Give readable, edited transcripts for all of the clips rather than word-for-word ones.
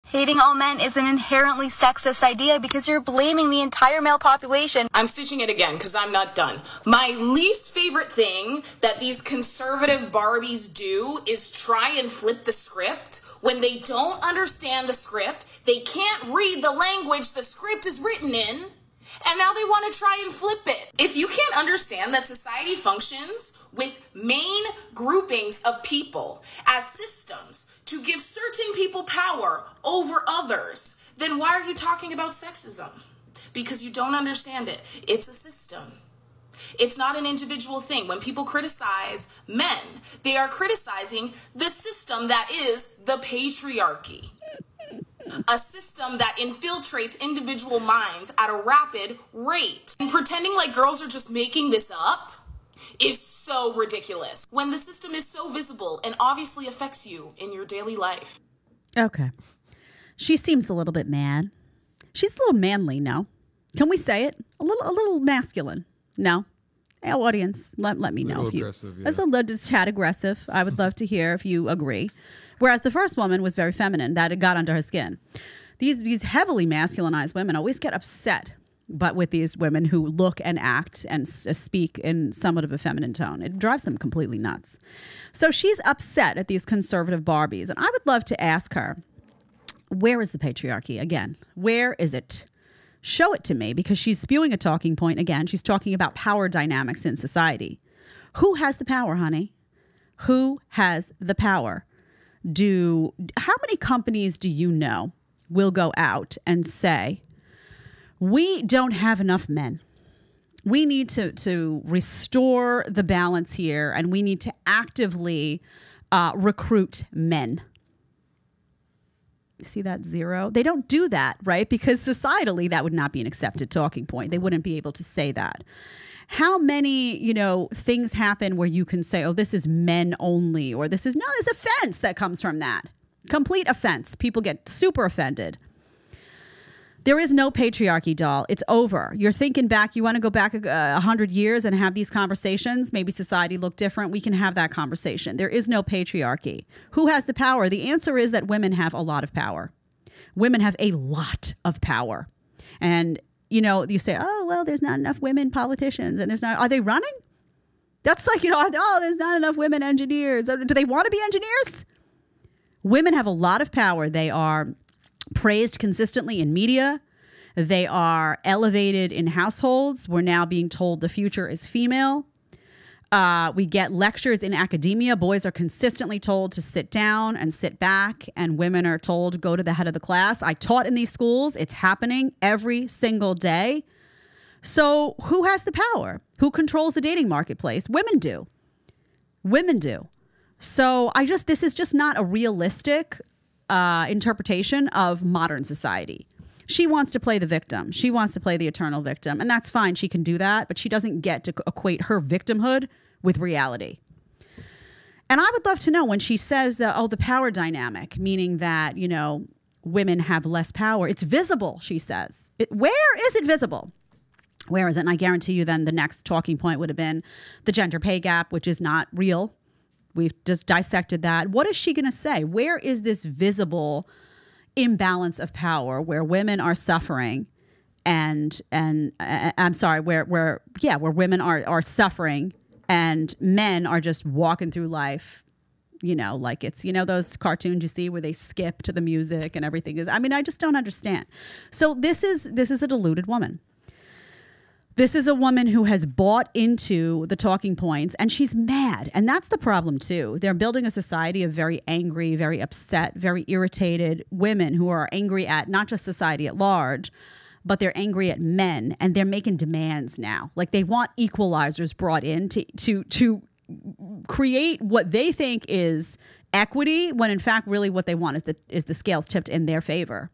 Hating all men is an inherently sexist idea because you're blaming the entire male population. I'm stitching it again because I'm not done. My least favorite thing that these conservative Barbies do is try and flip the script when they don't understand the script. They can't read the language the script is written in, and now they want to try and flip it. If you can't understand that society functions with main groupings of people as systems to give certain people power over others, then why are you talking about sexism? Because you don't understand it. It's a system. It's not an individual thing. When people criticize men, they are criticizing the system that is the patriarchy. A system that infiltrates individual minds at a rapid rate. And pretending like girls are just making this up is so ridiculous when the system is so visible and obviously affects you in your daily life. Okay. She seems a little bit mad. She's a little manly, no? Can we say it? A little masculine, no? Hey, audience, let me know if you... Aggressive, yeah. It's a little just tad aggressive. I would love to hear if you agree. Whereas the first woman was very feminine. That it got under her skin. These heavily masculinized women always get upset but with these women who look and act and speak in somewhat of a feminine tone. It drives them completely nuts. So she's upset at these conservative Barbies. And I would love to ask her, where is the patriarchy? Again, where is it? Show it to me, because she's spewing a talking point. Again, she's talking about power dynamics in society. Who has the power, honey? Who has the power? How many companies do you know will go out and say, we don't have enough men. We need to restore the balance here, and we need to actively recruit men. You see that zero? They don't do that, right? Because societally, that would not be an accepted talking point. They wouldn't be able to say that. How many, things happen where you can say, oh, this is men only, or there's offense that comes from that. Complete offense. People get super offended. There is no patriarchy, doll. It's over. You're thinking back. You want to go back 100 years and have these conversations? Maybe society looked different. We can have that conversation. There is no patriarchy. Who has the power? The answer is that women have a lot of power. Women have a lot of power. And, you say, oh, well, there's not enough women politicians. And are they running? That's like, oh, there's not enough women engineers. Do they want to be engineers? Women have a lot of power. They are praised consistently in media. They are elevated in households. We're now being told the future is female. We get lectures in academia. Boys are consistently told to sit down and sit back, and women are told to go to the head of the class. I taught in these schools. It's happening every single day. So who has the power? Who controls the dating marketplace? Women do. Women do. So this is just not a realistic interpretation of modern society. She wants to play the victim. She wants to play the eternal victim. And that's fine. She can do that. But she doesn't get to equate her victimhood with reality. And I would love to know when she says, the power dynamic, meaning that, women have less power. It's visible, she says. Where is it visible? Where is it? And I guarantee you then the next talking point would have been the gender pay gap, which is not real. We've just dissected that. What is she going to say? Where is this visible imbalance of power where women are suffering and I'm sorry, where women are suffering and men are just walking through life, like it's, those cartoons you see where they skip to the music and everything is, I just don't understand. So this is a deluded woman. This is a woman who has bought into the talking points, and she's mad. And that's the problem, too. They're building a society of very angry, very upset, very irritated women who are angry at not just society at large, but they're angry at men, and they're making demands now. Like they want equalizers brought in to create what they think is equity, when in fact, really what they want is the scales tipped in their favor.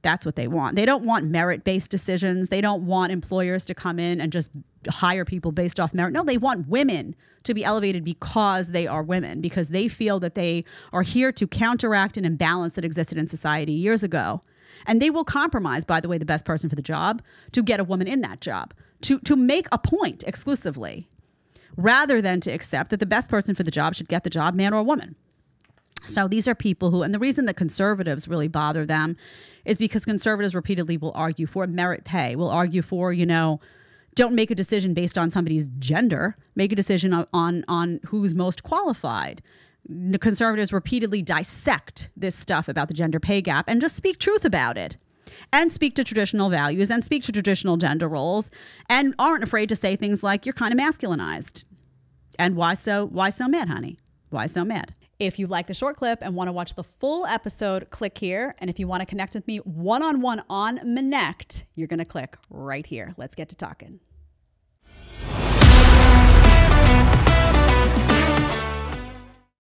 That's what they want. They don't want merit-based decisions. They don't want employers to come in and just hire people based off merit. No, they want women to be elevated because they are women, because they feel that they are here to counteract an imbalance that existed in society years ago. And they will compromise, by the way, the best person for the job to get a woman in that job, to make a point exclusively, rather than to accept that the best person for the job should get the job, man or woman. So these are people who, and the reason that conservatives really bother them is because conservatives repeatedly will argue for merit pay, will argue for, don't make a decision based on somebody's gender, make a decision on who's most qualified. The conservatives repeatedly dissect this stuff about the gender pay gap and just speak truth about it. And speak to traditional values and speak to traditional gender roles and aren't afraid to say things like, you're kind of masculinized. And why so mad, honey? Why so mad? If you like the short clip and want to watch the full episode, click here. And if you want to connect with me one-on-one on Connect, you're going to click right here. Let's get to talking.